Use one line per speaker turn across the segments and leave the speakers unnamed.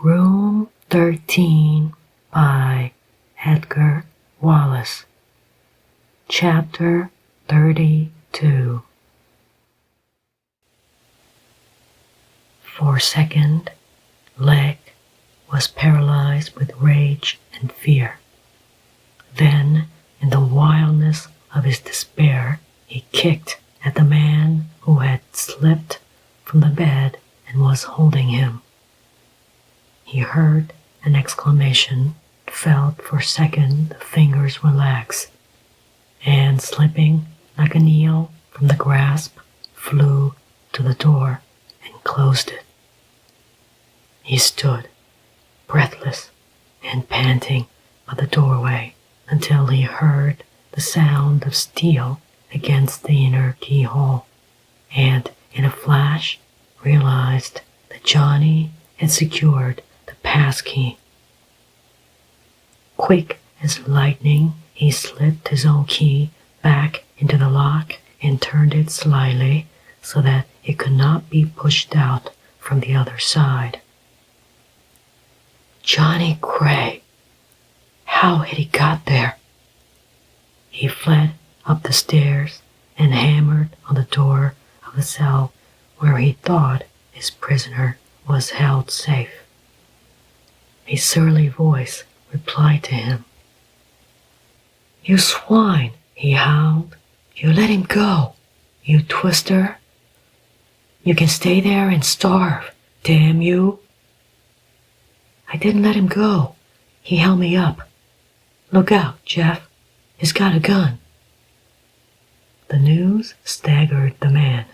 Room 13 by Edgar Wallace. Chapter 32. For a second, Leg was paralyzed with rage and fear. Then, in the wildness of his despair, he kicked at the man who had slipped from the bed and was holding him. He heard an exclamation, felt for a second the fingers relax, and slipping like an eel from the grasp, flew to the door and closed it. He stood, breathless and panting by the doorway until he heard the sound of steel against the inner keyhole, and in a flash realized that Johnny had secured the passkey. Quick as lightning, he slipped his own key back into the lock and turned it slightly so that it could not be pushed out from the other side. Johnny Gray! How had he got there? He fled up the stairs and hammered on the door of the cell where he thought his prisoner was held safe. A surly voice replied to him. "You swine," he howled. "You let him go, you twister. You can stay there and starve, damn you." "I didn't let him go. He held me up. Look out, Jeff. He's got a gun." The news staggered the man.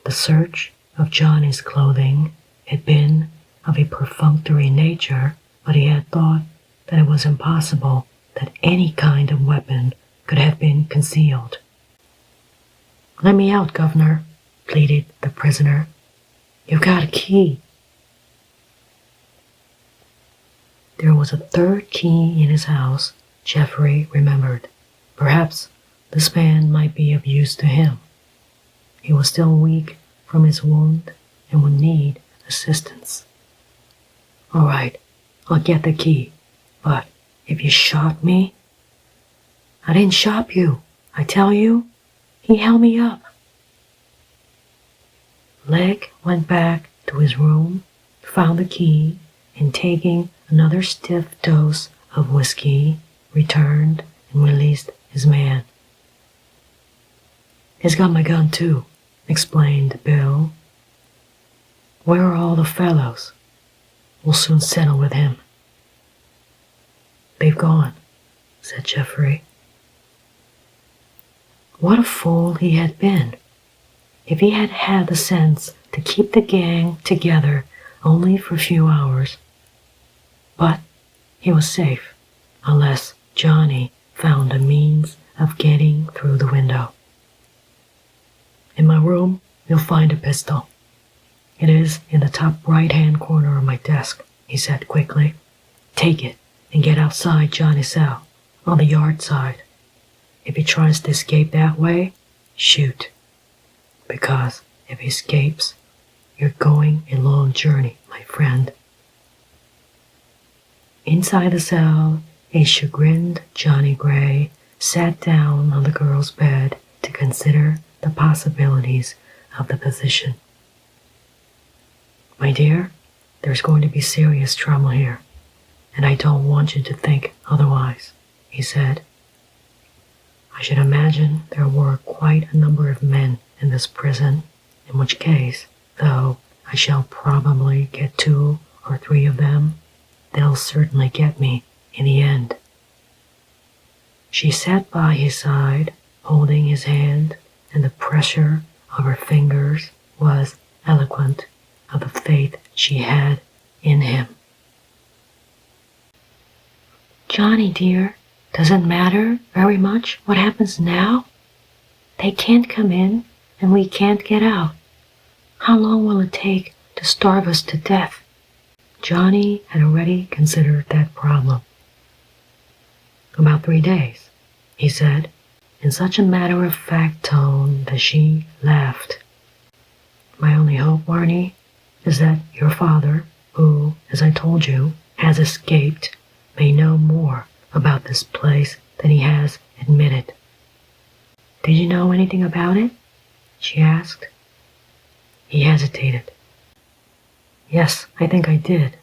The search of Johnny's clothing had been of a perfunctory nature, but he had thought that it was impossible that any kind of weapon could have been concealed. "Let me out, Governor," pleaded the prisoner. "You've got a key." There was a third key in his house, Jeffrey remembered. Perhaps this man might be of use to him. He was still weak from his wound and would need assistance. "All right, I'll get the key, but if you shot me..." "I didn't shot you, I tell you. He held me up." Leg went back to his room, found the key, and taking another stiff dose of whiskey, returned and released his man. "He's got my gun too," explained Bill. "Where are all the fellows? We'll soon settle with him." "They've gone," said Jeffrey. What a fool he had been. If he had had the sense to keep the gang together only for a few hours. But he was safe, unless Johnny found a means of getting through the window. "In my room, you'll find a pistol. It is in the top right-hand corner of my desk," he said quickly. "Take it and get outside Johnny's cell, on the yard side. If he tries to escape that way, shoot. Because if he escapes, you're going a long journey, my friend." Inside the cell, a chagrined Johnny Gray sat down on the girl's bed to consider the possibilities of the position. "My dear, there's going to be serious trouble here, and I don't want you to think otherwise," he said. "I should imagine there were quite a number of men in this prison, in which case, though I shall probably get 2 or 3 of them, they'll certainly get me in the end." She sat by his side, holding his hand, and the pressure of her fingers was eloquent of the faith she had in him. "Johnny, dear, does it matter very much what happens now? They can't come in, and we can't get out. How long will it take to starve us to death?" Johnny had already considered that problem. "About 3 days," he said, in such a matter-of-fact tone that she laughed. "My only hope, Barney, is that your father who, as I told you, has escaped, may know more about this place than he has admitted. Did you know anything about it? She asked. He hesitated. Yes, I think I did.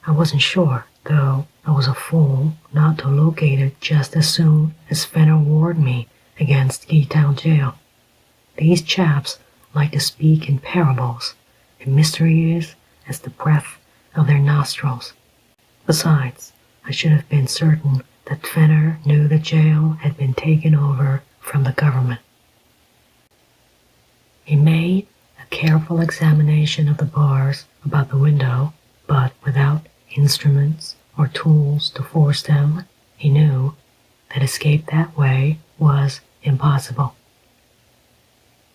I wasn't sure, though I was a fool not to locate it just as soon as Fenner warned me against Keytown Jail. These chaps like to speak in parables, and mystery is as the breath of their nostrils. Besides, I should have been certain that Fenner knew the jail had been taken over from the government. He made a careful examination of the bars about the window, but without instruments or tools to force them, he knew that escape that way was impossible.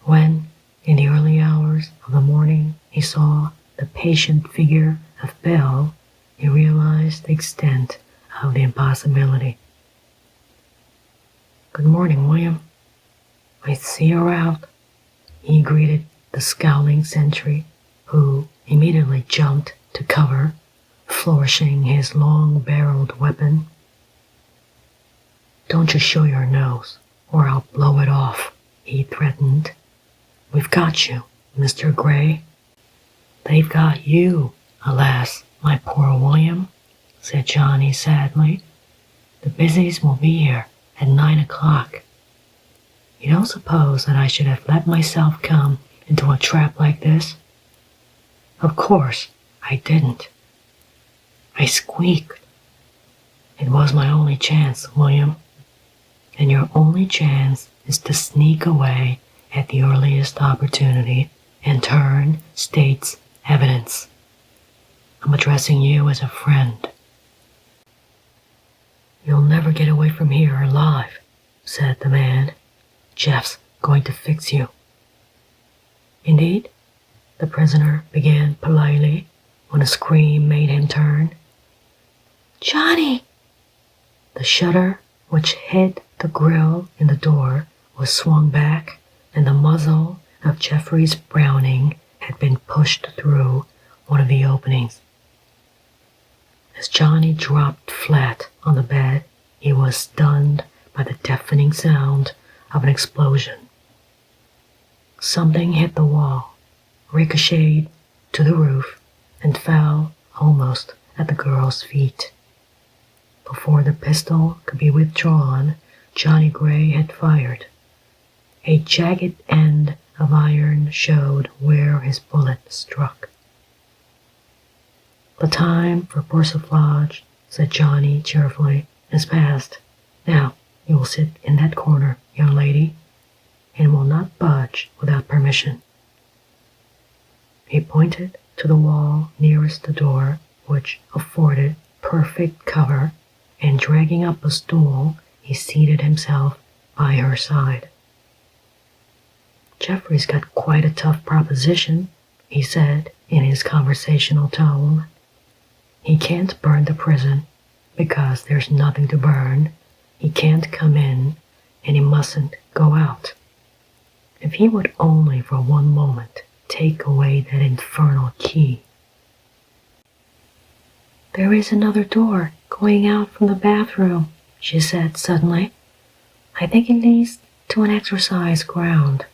When, in the early hours of the morning, he saw the patient figure of Belle, he realized the extent of the impossibility. "Good morning, William. I see you're out," he greeted the scowling sentry, who immediately jumped to cover, flourishing his long-barreled weapon. "Don't you show your nose, or I'll blow it off," he threatened. "We've got you, Mr. Gray." "They've got you, alas, my poor William," said Johnny sadly. "The busies will be here at 9 o'clock. You don't suppose that I should have let myself come into a trap like this?" "Of course I didn't. I squeaked. It was my only chance, William. And your only chance is to sneak away at the earliest opportunity and turn state's evidence. I'm addressing you as a friend." "You'll never get away from here alive," said the man. "Jeff's going to fix you." "Indeed?" the prisoner began politely, when a scream made him turn. "Johnny!" The shutter which hid the grill in the door was swung back, and the muzzle of Jeffrey's Browning had been pushed through one of the openings. As Johnny dropped flat on the bed, he was stunned by the deafening sound of an explosion. Something hit the wall, ricocheted to the roof, and fell almost at the girl's feet. Before the pistol could be withdrawn, Johnny Gray had fired. A jagged end of iron showed where his bullet struck. "The time for persiflage," said Johnny cheerfully, "is past. Now you will sit in that corner, young lady, and will not budge without permission." He pointed to the wall nearest the door, which afforded perfect cover, and dragging up a stool, he seated himself by her side. "Jeffrey's got quite a tough proposition," he said in his conversational tone. "He can't burn the prison because there's nothing to burn. He can't come in, and he mustn't go out. If he would only for one moment take away that infernal key." "There is another door going out from the bathroom," she said suddenly. "I think it leads to an exercise ground.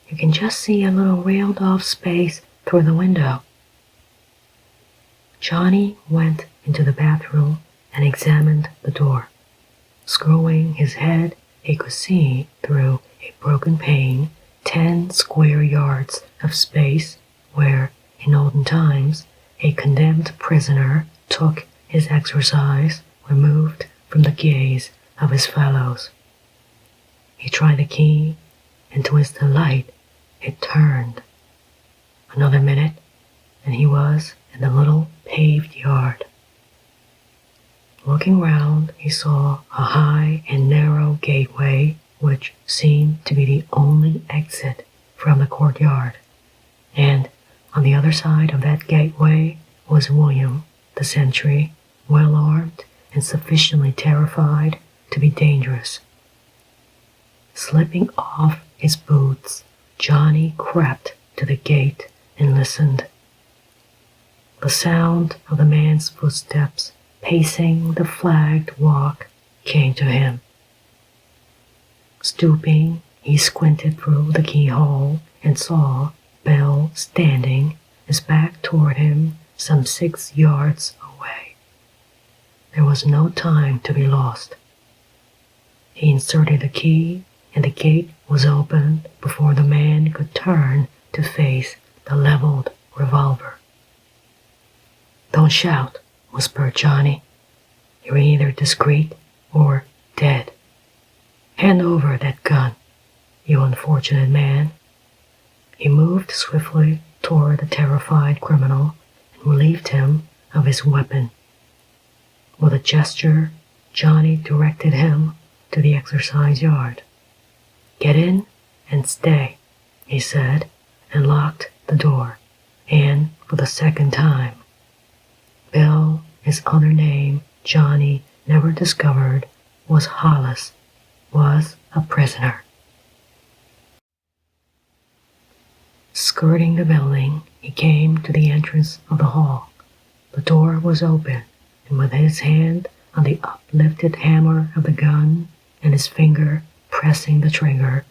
You can just see a little railed-off space through the window." Johnny went into the bathroom and examined the door. Screwing his head, he could see through a broken pane 10 square yards of space where, in olden times, a condemned prisoner took his exercise, removed from the gaze of his fellows. He tried the key, and to his delight, it turned. Another minute, and he was in the little paved yard. Looking round, he saw a high and narrow gateway which seemed to be the only exit from the courtyard, and on the other side of that gateway was William, the sentry, well armed and sufficiently terrified to be dangerous. Slipping off his boots, Johnny crept to the gate and listened. The sound of the man's footsteps pacing the flagged walk came to him. Stooping, he squinted through the keyhole and saw Bill standing, his back toward him, some 6 yards away. There was no time to be lost. He inserted the key, and the gate was opened before the man could turn to face the leveled revolver. "Don't shout," whispered Johnny. "You're either discreet or dead. Hand over that gun, you unfortunate man." He moved swiftly toward the terrified criminal and relieved him of his weapon. With a gesture, Johnny directed him to the exercise yard. "Get in and stay," he said, and locked the door. And for the second time, Bill, his other name Johnny never discovered was Hollis, was a prisoner. Skirting the building, he came to the entrance of the hall. The door was open, and with his hand on the uplifted hammer of the gun and his finger pressing the trigger,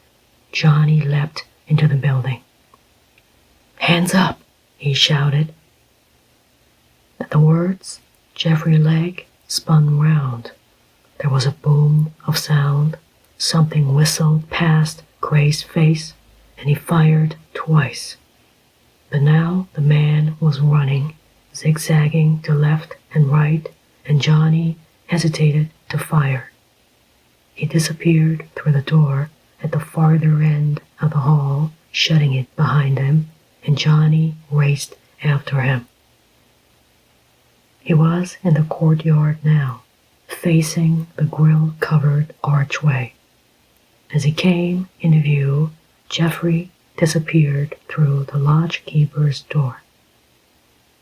Johnny leapt into the building. "Hands up!" he shouted. At the words, Jeffrey's leg spun round. There was a boom of sound. Something whistled past Gray's face, and he fired twice. But now the man was running, zigzagging to left and right, and Johnny hesitated to fire. He disappeared through the door at the farther end of the hall, shutting it behind him, and Johnny raced after him. He was in the courtyard now, facing the grill-covered archway. As he came into view, Jeffrey disappeared through the lodge-keeper's door.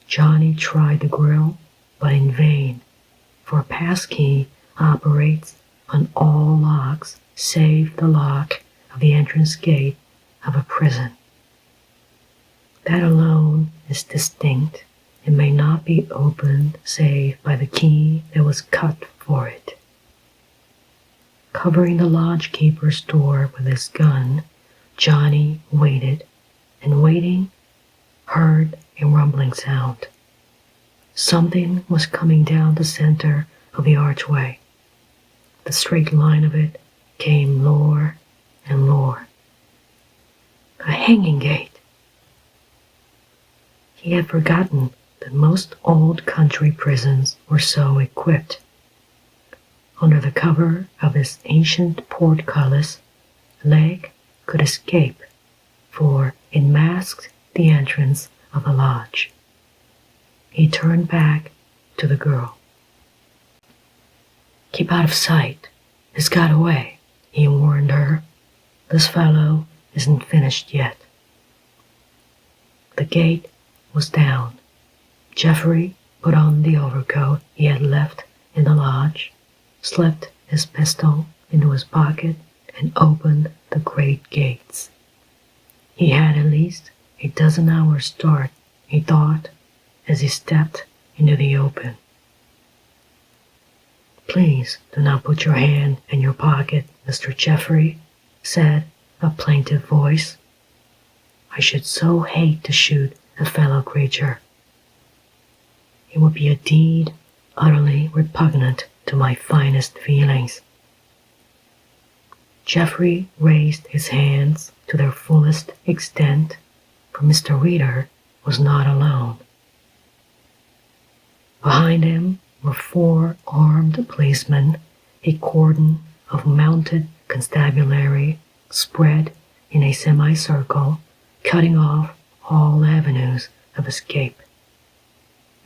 Johnny tried the grill, but in vain, for a passkey operates on all locks save the lock of the entrance gate of a prison. That alone is distinct and may not be opened save by the key that was cut for it. Covering the lodge-keeper's door with his gun, Johnny waited, and waiting, heard a rumbling sound. Something was coming down the center of the archway. The straight line of it came lower and lower. A hanging gate. He had forgotten that most old country prisons were so equipped. Under the cover of his ancient portcullis, leg could escape, for it masked the entrance of the lodge. He turned back to the girl. "Keep out of sight. He's got away," he warned her. "This fellow isn't finished yet." The gate was down. Jeffrey put on the overcoat he had left in the lodge, slipped his pistol into his pocket, and opened the great gates. He had at least a dozen hours' start, he thought, as he stepped into the open. "Please do not put your hand in your pocket, Mr. Jeffrey," said a plaintive voice. "I should so hate to shoot a fellow creature. It would be a deed utterly repugnant to my finest feelings." Jeffrey raised his hands to their fullest extent, for Mr. Reader was not alone. Behind him were 4 armed policemen, a cordon of mounted constabulary spread in a semicircle, cutting off all avenues of escape.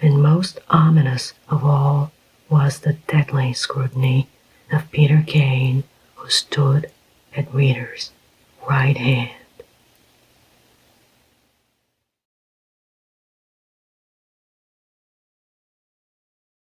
And most ominous of all was the deadly scrutiny of Peter Kane, who stood at Reader's right hand.